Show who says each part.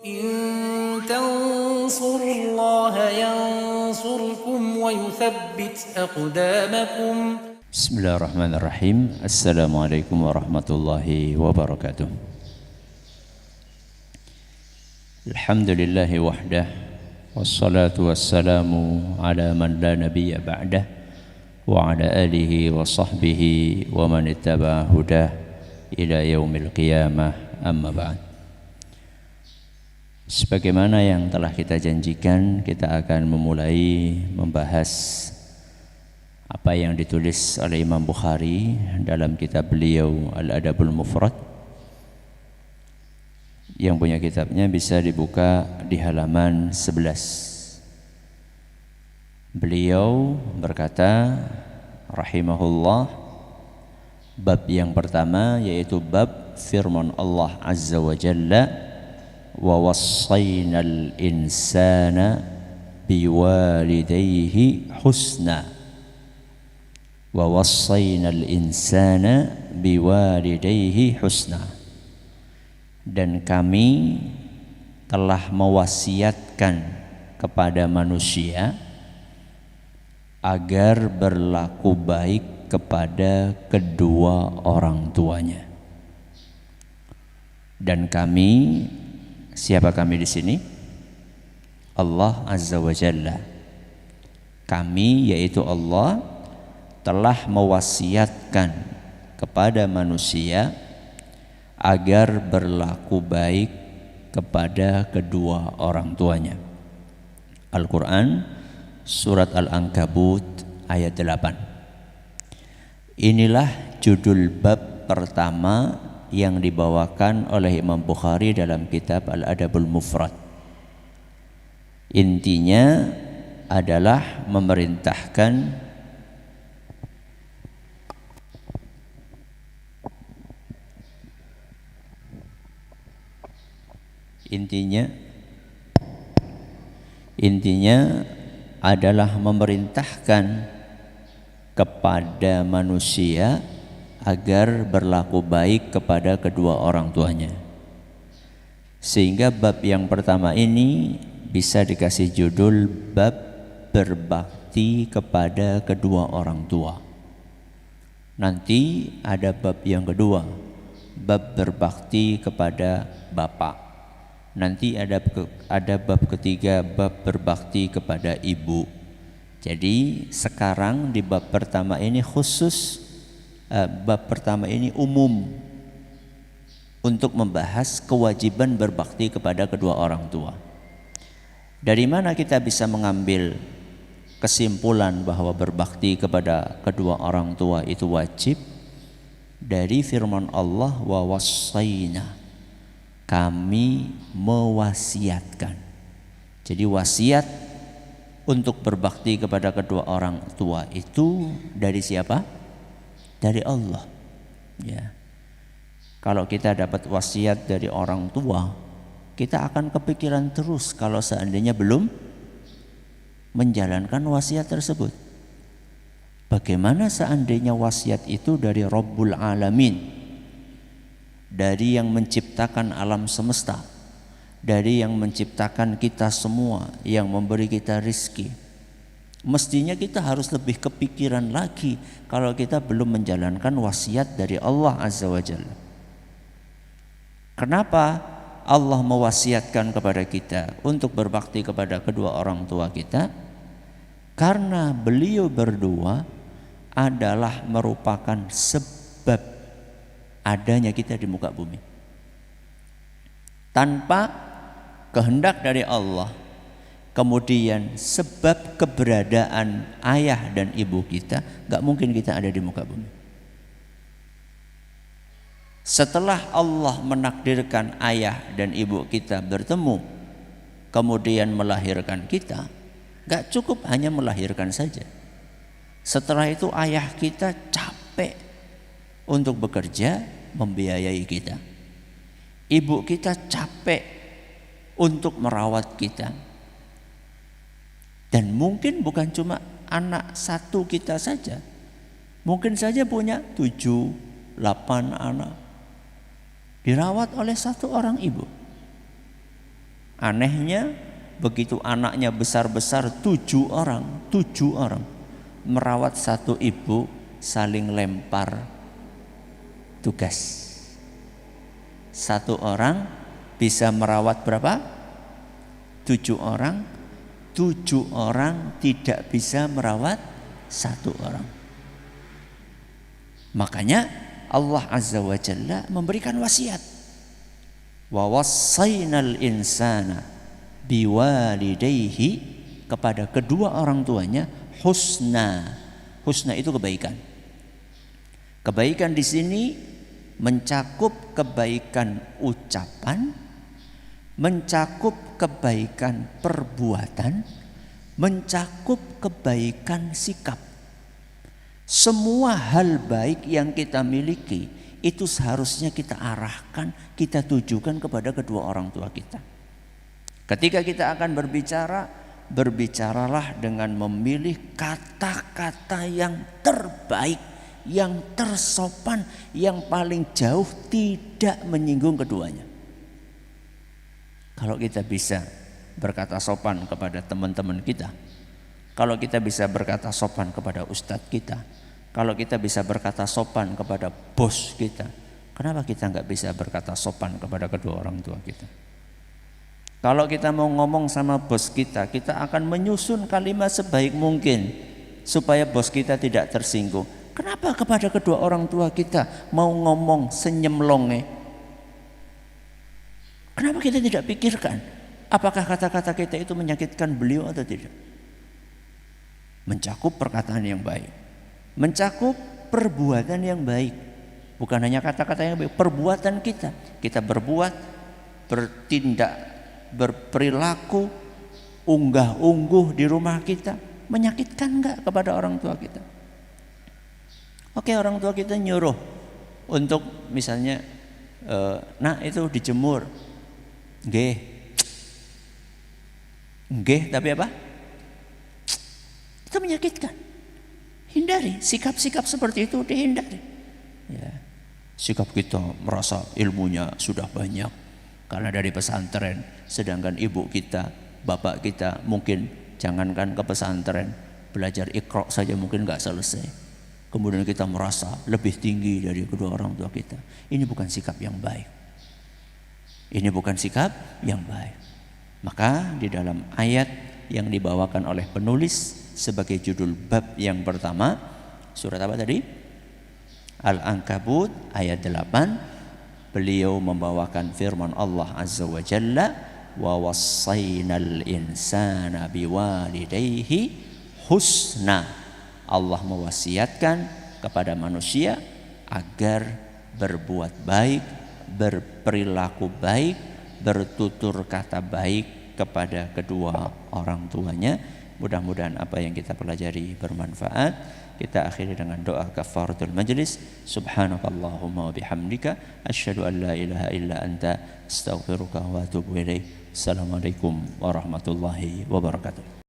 Speaker 1: إن تنصروا الله ينصركم ويثبت أقدامكم.
Speaker 2: Bismillahirrahmanirrahim. Assalamualaikum warahmatullahi wabarakatuh. Alhamdulillahi wahdah, wassalatu wassalamu ala man la nabiyya ba'dah, wa ala alihi wa sahbihi wa man ittaba'a hudah ila yaumil qiyamah, amma ba'd. Sebagaimana yang telah kita janjikan, kita akan memulai membahas apa yang ditulis oleh Imam Bukhari dalam kitab beliau Al-Adabul Mufrad. Yang punya kitabnya bisa dibuka di halaman 11. Beliau berkata rahimahullah, bab yang pertama yaitu bab firman Allah Azza wa Jalla, wa wassaynal insana biwalidayhi husna. Wa wassaynal insana biwalidayhi husna. Dan kami telah mewasiatkan kepada manusia agar berlaku baik kepada kedua orang tuanya. Dan kami, siapa kami di sini? Allah Azza wa Jalla. Kami yaitu Allah telah mewasiatkan kepada manusia agar berlaku baik kepada kedua orang tuanya. Al-Quran Surat Al-Ankabut ayat 8. Inilah judul bab pertama yang dibawakan oleh Imam Bukhari dalam kitab Al-Adabul Mufrad. Intinya adalah memerintahkan Intinya adalah memerintahkan kepada manusia agar berlaku baik kepada kedua orang tuanya. Sehingga bab yang pertama ini bisa dikasih judul bab berbakti kepada kedua orang tua. Nanti ada bab yang kedua, bab berbakti kepada bapak. Nanti ada bab ketiga, bab berbakti kepada ibu. Jadi sekarang di bab pertama ini khusus, bab pertama ini umum untuk membahas kewajiban berbakti kepada kedua orang tua. Dari mana kita bisa mengambil kesimpulan bahwa berbakti kepada kedua orang tua itu wajib? Dari firman Allah, wa wassayna, kami mewasiatkan. Jadi wasiat untuk berbakti kepada kedua orang tua itu dari siapa? Dari Allah. Ya. Kalau kita dapat wasiat dari orang tua, kita akan kepikiran terus kalau seandainya belum menjalankan wasiat tersebut. Bagaimana seandainya wasiat itu dari Rabbul Alamin, dari yang menciptakan alam semesta, dari yang menciptakan kita semua, yang memberi kita rizki. Mestinya kita harus lebih kepikiran lagi kalau kita belum menjalankan wasiat dari Allah Azza wa Jalla. Kenapa Allah mewasiatkan kepada kita untuk berbakti kepada kedua orang tua kita? Karena beliau berdua adalah merupakan sebab adanya kita di muka bumi. Tanpa kehendak dari Allah, kemudian sebab keberadaan ayah dan ibu kita, gak mungkin kita ada di muka bumi. Setelah Allah menakdirkan ayah dan ibu kita bertemu, kemudian melahirkan kita, gak cukup hanya melahirkan saja. Setelah itu ayah kita capek untuk bekerja membiayai kita. Ibu kita capek untuk merawat kita. Dan mungkin bukan cuma anak satu kita saja. Mungkin saja punya 7, 8 anak. Dirawat oleh satu orang ibu. Anehnya begitu anaknya besar-besar 7 orang merawat satu ibu, saling lempar tugas. Satu orang bisa merawat berapa? 7 orang. 7 orang tidak bisa merawat 1 orang. Makanya Allah Azza wa Jalla memberikan wasiat. Wa wassaynal insana biwalidayhi, kepada kedua orang tuanya husna. Husna itu kebaikan. Kebaikan di sini mencakup kebaikan ucapan, mencakup kebaikan perbuatan, mencakup kebaikan sikap. Semua hal baik yang kita miliki itu seharusnya kita arahkan, kita tujukan kepada kedua orang tua kita. Ketika kita akan berbicara, berbicaralah dengan memilih kata-kata yang terbaik, yang tersopan, yang paling jauh tidak menyinggung keduanya. Kalau kita bisa berkata sopan kepada teman-teman kita, kalau kita bisa berkata sopan kepada ustadz kita, kalau kita bisa berkata sopan kepada bos kita, kenapa kita nggak bisa berkata sopan kepada kedua orang tua kita? Kalau kita mau ngomong sama bos kita, kita akan menyusun kalimat sebaik mungkin supaya bos kita tidak tersinggung. Kenapa kepada kedua orang tua kita mau ngomong senyemlonge? Kenapa kita tidak pikirkan apakah kata-kata kita itu menyakitkan beliau atau tidak? Mencakup perkataan yang baik, mencakup perbuatan yang baik. Bukan hanya kata-kata yang baik, perbuatan kita. Kita berbuat, bertindak, berperilaku, unggah-ungguh di rumah kita, menyakitkan enggak kepada orang tua kita? Oke, orang tua kita nyuruh untuk misalnya nak itu dijemur. Nggih, tapi apa? Itu menyakitkan. Hindari sikap-sikap seperti itu, dihindari. Ya. Sikap kita merasa ilmunya sudah banyak karena dari pesantren, sedangkan ibu kita, bapak kita mungkin jangankan ke pesantren, belajar Iqra saja mungkin nggak selesai. Kemudian kita merasa lebih tinggi dari kedua orang tua kita. Ini bukan sikap yang baik. Ini bukan sikap yang baik. Maka di dalam ayat yang dibawakan oleh penulis sebagai judul bab yang pertama, surat apa tadi? Al-Ankabut ayat 8, beliau membawakan firman Allah Azza wa Jalla, wa wassaynal insana biwalidayhi husna. Allah mewasiatkan kepada manusia agar berbuat baik, berperilaku baik, bertutur kata baik kepada kedua orang tuanya. Mudah-mudahan apa yang kita pelajari bermanfaat. Kita akhiri dengan doa kafaratul majlis. Subhanakallahumma wa bihamdika asyhadu an la ilaha illa anta astaghfiruka wa atubu ilaik. Assalamualaikum warahmatullahi wabarakatuh.